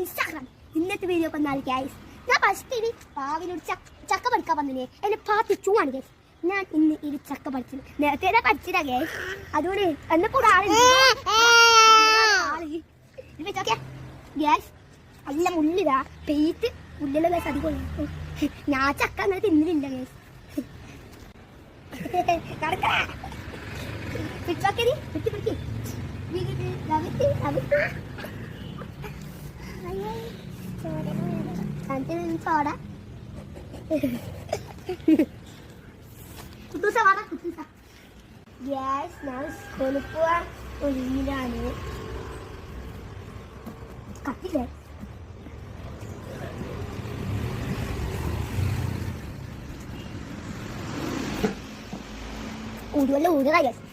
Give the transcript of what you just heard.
Instagram. ഇന്നത്തെ video വന്നാൽ guys ഞാൻ ഫസ്റ്റ് ഇനി പാവിനോട് ചക്ക പഠിക്കാൻ വന്നില്ലേ എന്നെ പാത്തിച്ചുവാണ് ഗൈസ്. ഞാൻ ഇന്ന് ഇത് ചക്ക പഠിച്ചു നേരത്തെ പഠിച്ചില്ല ഗൈസ്. അതുകൊണ്ട് എന്നെ കൂടെ ആള് ഗ്യാസ് നല്ല മുള്ളിതാ പെയ്ത്ത് മുള്ളിലെ ഗൈസ് അധികം. ഞാൻ ചക്ക അങ്ങനെ തിന്നില്ല guys. soda. Kutusa mana kutusa? Yes, now sekolah puan olihane. Kapi deh. Udah lah guys.